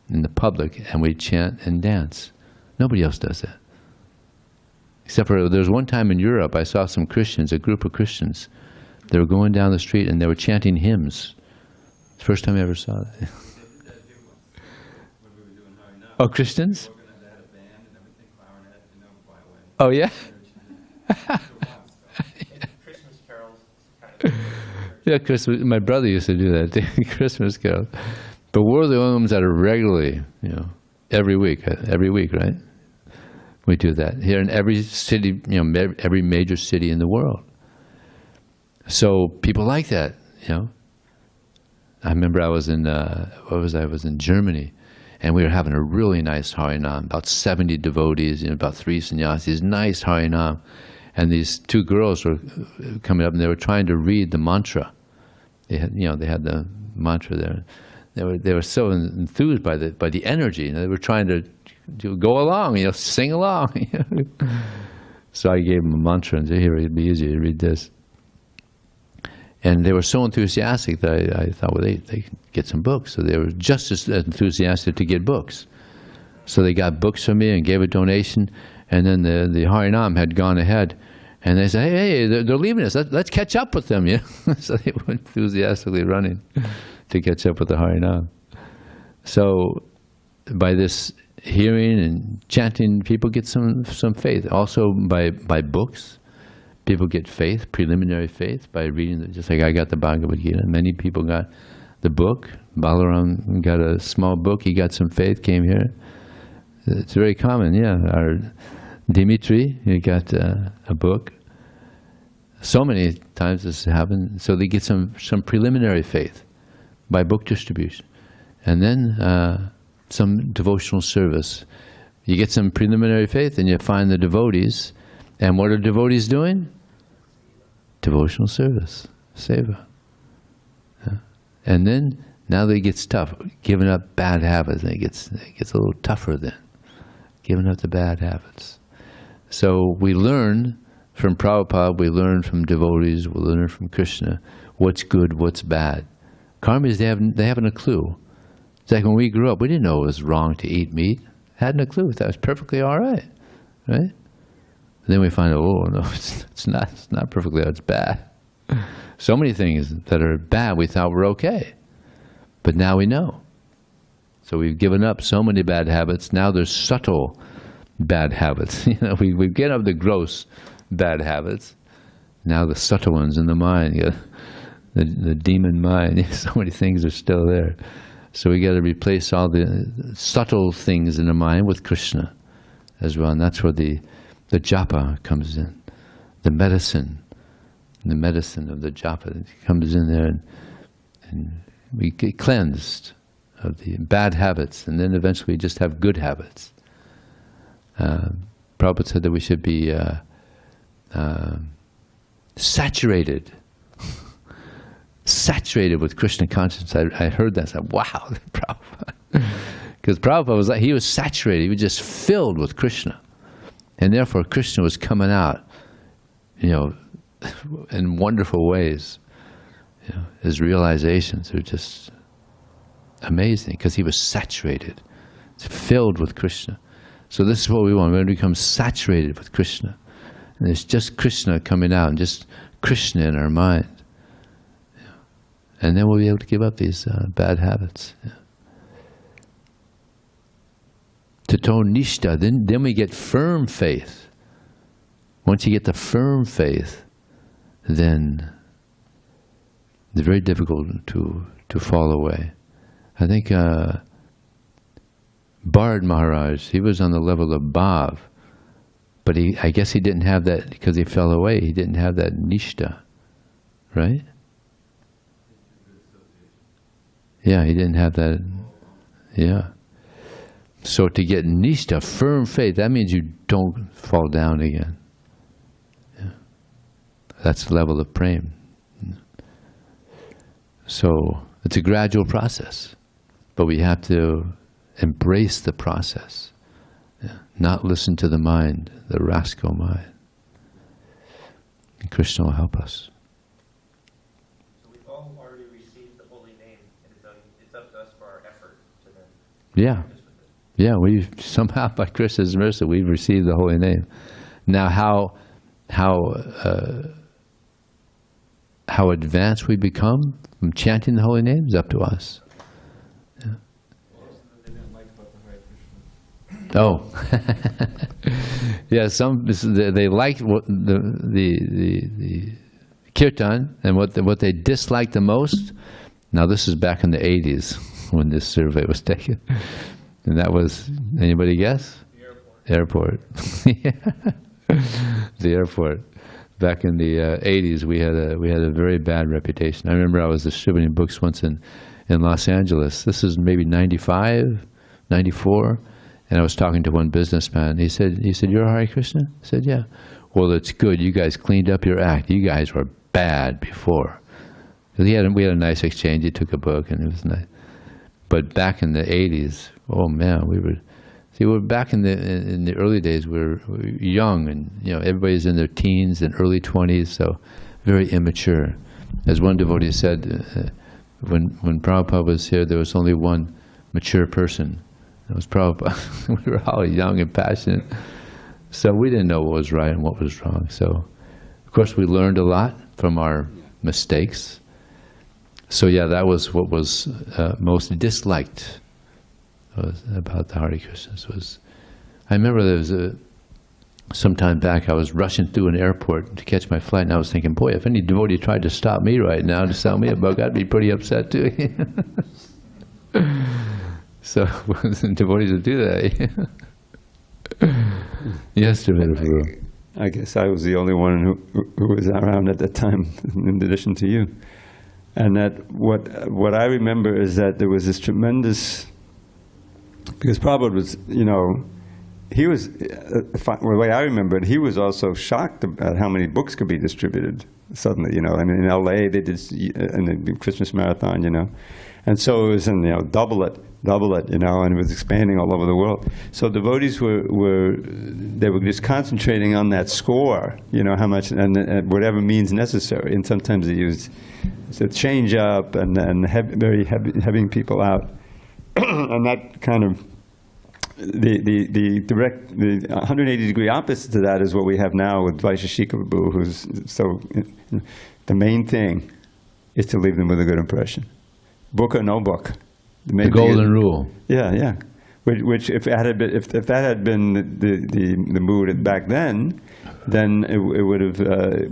in the public and we chant and dance. Nobody else does that. Except for, there was one time in Europe I saw some Christians, a group of Christians. They were going down the street and they were chanting hymns. First time I ever saw that. Oh, Christians? Oh, yeah? Christmas carols. Yeah, Christmas. My brother used to do that, Christmas carols. But we're the only ones that are regularly, every week, right? We do that here in every city, every major city in the world. So people like that, I remember I was in, I was in Germany, and we were having a really nice Harinam, about 70 devotees, about 3 sannyasis, nice Harinam. And these 2 girls were coming up, and they were trying to read the mantra. They had, they had the mantra there. They were so enthused by the energy. They were trying to go along, sing along. So I gave them a mantra and said, "Here, it'd be easier to read this." And they were so enthusiastic that I thought, well, they could get some books. So they were just as enthusiastic to get books. So they got books from me and gave a donation. And then the Harinam had gone ahead, and they said, "Hey, they're leaving us. Let's catch up with them." So they were enthusiastically running to catch up with the Harinam. So by this hearing and chanting, people get some faith. Also by books, people get faith, preliminary faith, by reading it. Just like I got the Bhagavad Gita. Many people got the book. Balaram got a small book. He got some faith, came here. It's very common, yeah. Our Dimitri, he got a book. So many times this happened. So they get some preliminary faith by book distribution. And then some devotional service. You get some preliminary faith and you find the devotees. And what are devotees doing? Devotional service, seva. Yeah. And then, now that it gets tough, giving up bad habits, and it gets a little tougher then. Giving up the bad habits. So we learn from Prabhupada, we learn from devotees, we learn from Krishna, what's good, what's bad. Karmis, they haven't a clue. It's like when we grew up, we didn't know it was wrong to eat meat. Hadn't a clue. That was perfectly all right, right? Then we find out, oh no, it's not perfectly, it's bad. So many things that are bad we thought were okay, but now we know. So we've given up so many bad habits. Now there's subtle bad habits. You know, we've given up the gross bad habits. Now the subtle ones in the mind, the demon mind. So many things are still there. So we got to replace all the subtle things in the mind with Krishna as well. And that's where the japa comes in, the medicine of the japa comes in there, and we get cleansed of the bad habits, and then eventually we just have good habits. Prabhupada said that we should be saturated with Krishna consciousness. I heard that, I said, wow, Prabhupada. Because Prabhupada was like, he was saturated, he was just filled with Krishna. And therefore Krishna was coming out, you know, in wonderful ways. You know, his realizations are just amazing because he was saturated, filled with Krishna. So this is what we want. We want to become saturated with Krishna. And it's just Krishna coming out and just Krishna in our mind. Yeah. And then we'll be able to give up these bad habits. Yeah. Tato nishta, then we get firm faith. Once you get the firm faith, then it's very difficult to fall away. I think Bard Maharaj, he was on the level of Bhav, but I guess he didn't have that because he fell away. He didn't have that nishta, right? Yeah, he didn't have that. Yeah. So to get nishta, firm faith, that means you don't fall down again. Yeah. That's the level of prema. So it's a gradual process, but we have to embrace the process, yeah. Not listen to the mind, the rascal mind. And Krishna will help us. So we've all already received the holy name, and it's up to us for our effort to then. Yeah. Yeah, we somehow by Krishna's mercy we've received the holy name. Now how advanced we become from chanting the holy name is up to us. Yeah. Oh, yeah. They liked what the kirtan, and what they disliked the most. Now this is back in the 80s when this survey was taken. And that was, anybody guess? The airport. The airport. Back in the 80s, we had a very bad reputation. I remember I was distributing books once in Los Angeles. This is maybe 95, 94, and I was talking to one businessman. He said, "You're Hare Krishna?" I said, "Yeah." "Well, it's good. You guys cleaned up your act. You guys were bad before." We had a nice exchange. He took a book, and it was nice. But back in the 80s, oh man, we were back in the early days. We were young, and everybody's in their teens and early 20s, so very immature. As one devotee said, when Prabhupada was here, there was only one mature person. It was Prabhupada. We were all young and passionate, so we didn't know what was right and what was wrong. So, of course, we learned a lot from our mistakes. So yeah, that was what was most disliked about the Hare Krishnas. I remember there was some time back, I was rushing through an airport to catch my flight, and I was thinking, boy, if any devotee tried to stop me right now to sell me a book, I'd be pretty upset too. So devotees would do that. Yes, Guru. I guess I was the only one who was around at that time, in addition to you. And that what I remember is that there was this tremendous, because Prabhupada was, he was, the way I remember it, he was also shocked at how many books could be distributed suddenly, I mean, in LA they did, in the Christmas Marathon, and so it was in, double it, and it was expanding all over the world. So devotees were just concentrating on that score, how much, and whatever means necessary, and sometimes they used to change up and very heavy people out, and that kind of, the 180-degree opposite to that is what we have now with Vaisheshika Prabhu, who's so, the main thing is to leave them with a good impression. Book or no book. The golden rule. Yeah. Which if that had been the mood back then it would have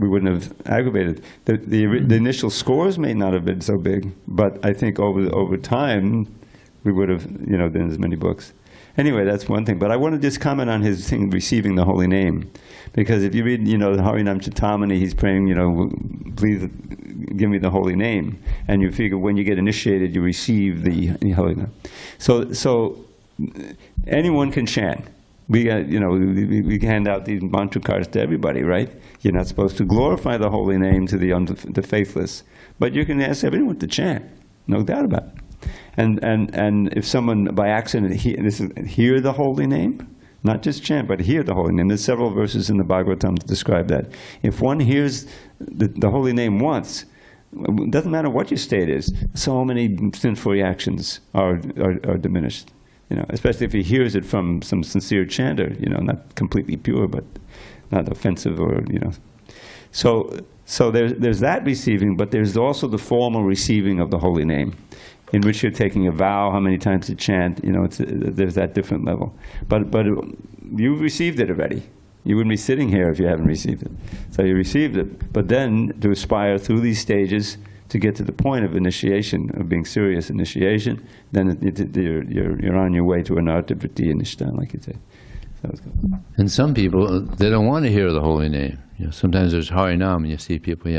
we wouldn't have aggravated. The initial scores may not have been so big, but I think over time we would have done as many books. Anyway, that's one thing. But I want to just comment on his thing, receiving the holy name. Because if you read, the Harinam Chitamani, he's praying, please give me the holy name. And you figure when you get initiated, you receive the holy name. So anyone can chant. We hand out these mantra cards to everybody, right? You're not supposed to glorify the holy name to the faithless. But you can ask everyone to chant. No doubt about it. And if someone by accident hear the holy name, not just chant, but hear the holy name. There's several verses in the Bhagavatam to describe that. If one hears the holy name once, it doesn't matter what your state is, so many sinful reactions are diminished. Especially if he hears it from some sincere chanter, not completely pure, but not offensive or. So there's that receiving, but there's also the formal receiving of the holy name, in which you're taking a vow, how many times to chant, there's that different level. But you've received it already. You wouldn't be sitting here if you haven't received it. So you received it. But then to aspire through these stages to get to the point of initiation, of being serious initiation, then you're on your way to an Artha-vritti Nishtan, like you say. So it's good. And some people, they don't want to hear the holy name. Sometimes there's Harinam and you see people,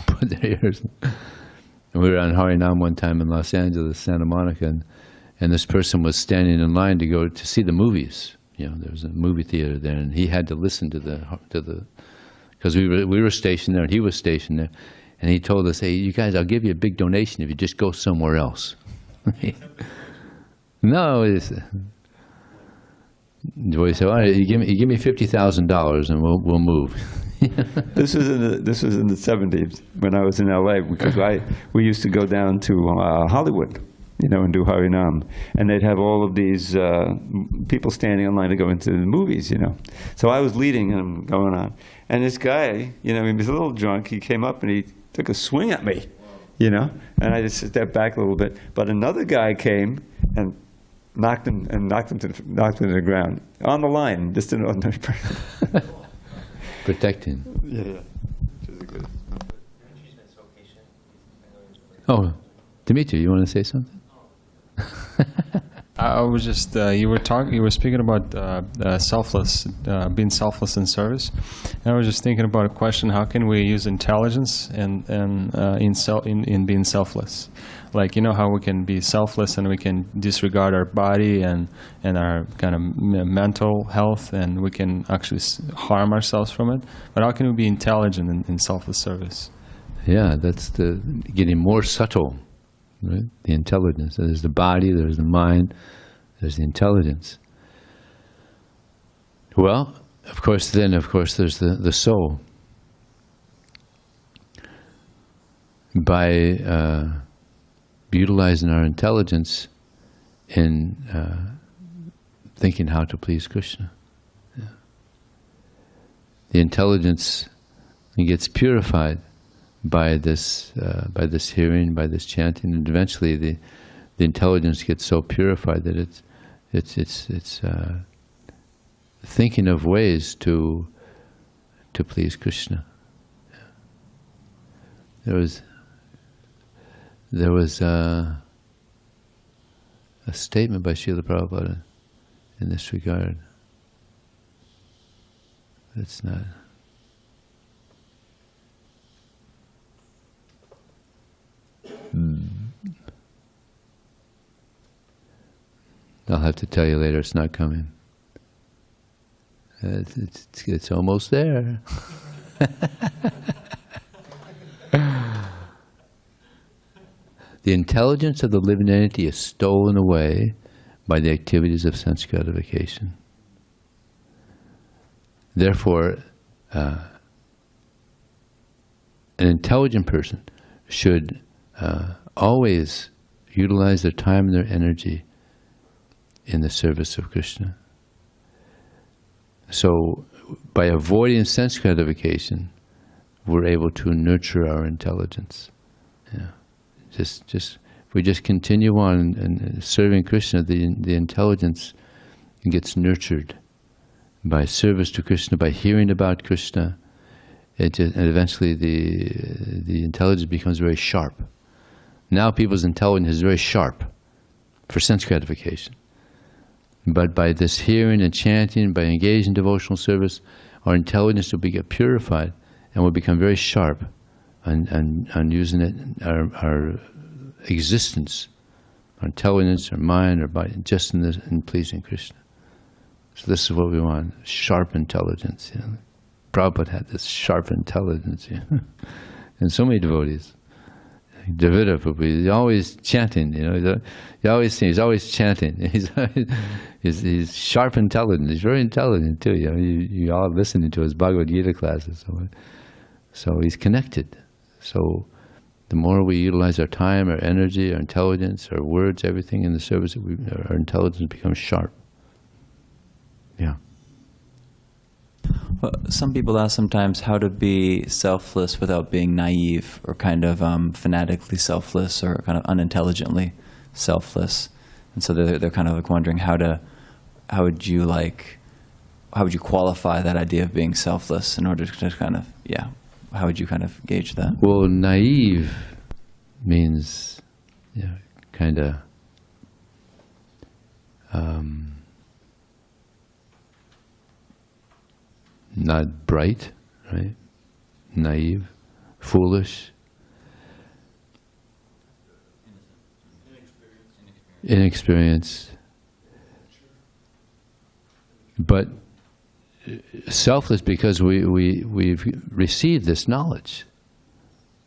put their ears. We were on Harinam one time in Los Angeles, Santa Monica, and this person was standing in line to go to see the movies. There was a movie theater there, and he had to listen to the because we were stationed there, and he was stationed there, and he told us, "Hey, you guys, I'll give you a big donation if you just go somewhere else." No, the boy said, "All right, you give me $50,000, and we'll move." This was in the 70s when I was in LA, because we used to go down to Hollywood, and do Harinam, and they'd have all of these people standing in line to go into the movies, So I was leading and I'm going on, and this guy, he was a little drunk. He came up and he took a swing at me, and I just stepped back a little bit. But another guy came and knocked him to the ground on the line, just an ordinary person. Protecting. Yeah. Which is good. Oh, Dimitri, you want to say something? I was just you were speaking about selfless, being selfless in service, and I was just thinking about a question: how can we use intelligence in being selfless? Like, how we can be selfless and we can disregard our body and our kind of mental health, and we can actually harm ourselves from it. But how can we be intelligent in selfless service? Yeah, that's getting more subtle. Right? The intelligence. There's the body, there's the mind, there's the intelligence. Well, of course, there's the soul. By utilizing our intelligence in thinking how to please Krishna. Yeah. The intelligence gets purified by this hearing, by this chanting, and eventually the intelligence gets so purified that it's thinking of ways to please Krishna. There was a statement by Srila Prabhupada in this regard. It's not. I'll have to tell you later. It's not coming. It's almost there. The intelligence of the living entity is stolen away by the activities of sense gratification. Therefore, an intelligent person should always utilize their time and their energy in the service of Krishna. So, by avoiding sense gratification, we're able to nurture our intelligence. Yeah. If we just continue on and serving Krishna, the intelligence gets nurtured by service to Krishna, by hearing about Krishna, and eventually the intelligence becomes very sharp. Now people's intelligence is very sharp for sense gratification. But by this hearing and chanting, by engaging in devotional service, our intelligence will get purified and will become very sharp on using it, our existence, our intelligence, our mind, our body, just in pleasing Krishna. So this is what we want: sharp intelligence. You know? Prabhupada had this sharp intelligence, you know? And so many devotees. Devita Prabhupada, he's always chanting. You know, he's always chanting. He's sharp intelligent. He's very intelligent too. You know, you all listening to his Bhagavad Gita classes. So he's connected. So the more we utilize our time, our energy, our intelligence, our words, everything in the service, our intelligence becomes sharp. Yeah. Well, some people ask sometimes how to be selfless without being naive or kind of fanatically selfless or kind of unintelligently selfless, and so they're kind of like wondering how would you qualify that idea of being selfless in order to kind of how would you kind of gauge that? Well, naive means kind of not bright, right? Naive, foolish, inexperienced, but selfless because we've received this knowledge.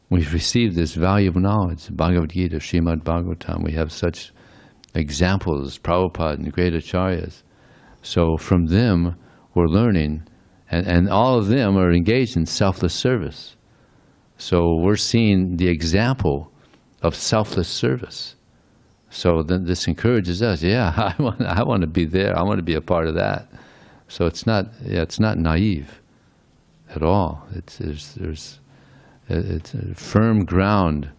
We've received this valuable knowledge, Bhagavad Gita, Srimad Bhagavatam. We have such examples, Prabhupada and the great acharyas. So from them, we're learning, and all of them are engaged in selfless service. So we're seeing the example of selfless service. So then this encourages us, I want to be there, I want to be a part of that. So it's not naive at all. It's a firm ground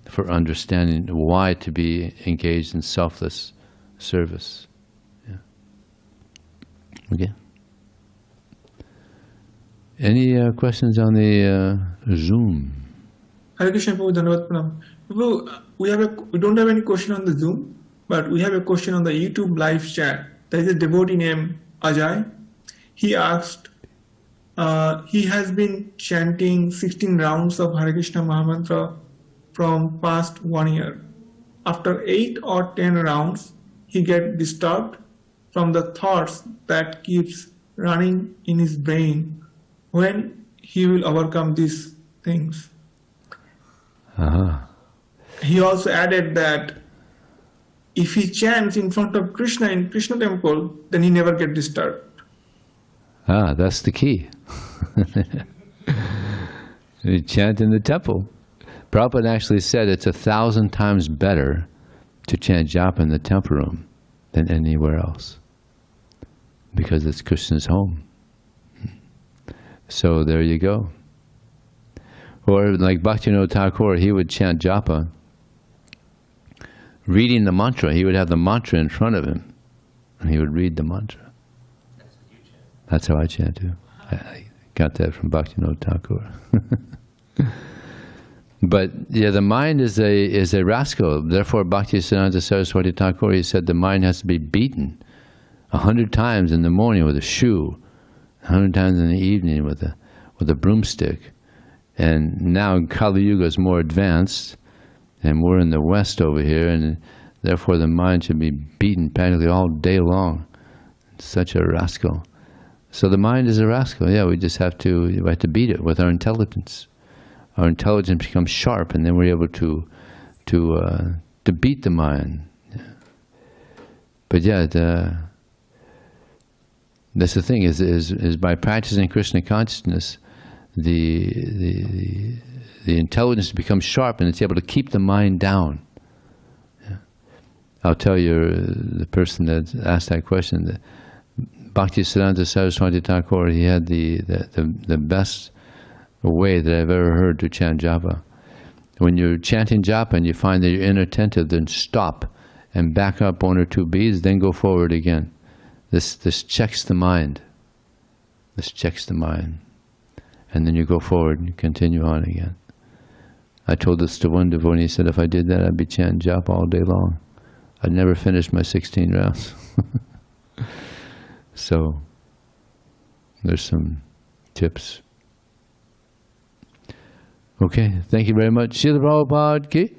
for understanding why to be engaged in selfless service. Yeah. Okay. Any questions on the Zoom? Hare Krishna, Prabhu, Dhanavad Pranam. Prabhu, we don't have any question on the Zoom, but we have a question on the YouTube live chat. There is a devotee named Ajay. He asked, he has been chanting 16 rounds of Hare Krishna Mahamantra from past 1 year. After 8 or 10 rounds, he gets disturbed from the thoughts that keeps running in his brain. When he will overcome these things? He also added that if he chants in front of Krishna in Krishna temple, then he never gets disturbed. That's the key. You chant in the temple. Prabhupada actually said it's 1,000 times better to chant japa in the temple room than anywhere else, because it's Krishna's home. So there you go. Or like Bhaktivinoda Thakur, he would chant japa reading the mantra. He would have the mantra in front of him, and he would read the mantra. That's how I chant too. I got that from Bhaktivinoda Thakur. But yeah, the mind is a rascal. Therefore, Bhaktisiddhanta Saraswati Thakur, he said the mind has to be beaten 100 times in the morning with a shoe, 100 times in the evening with a broomstick. And now Kali Yuga is more advanced, and we're in the West over here, and therefore the mind should be beaten practically all day long. It's such a rascal. So the mind is a rascal. Yeah, we have to beat it with our intelligence. Our intelligence becomes sharp, and then we're able to beat the mind. Yeah. But yeah, that's the thing is by practicing Krishna consciousness, the intelligence becomes sharp, and it's able to keep the mind down. Yeah. I'll tell you, the person that asked that question, that Bhaktisiddhanta Saraswati Thakur, he had the best way that I've ever heard to chant japa. When you're chanting japa and you find that you're inattentive, then stop and back up 1 or 2 beats, then go forward again. This checks the mind. This checks the mind. And then you go forward and continue on again. I told this to one devotee, he said if I did that, I'd be chanting japa all day long. I'd never finish my 16 rounds. So, there's some tips. Okay, thank you very much. Srila Prabhupada ki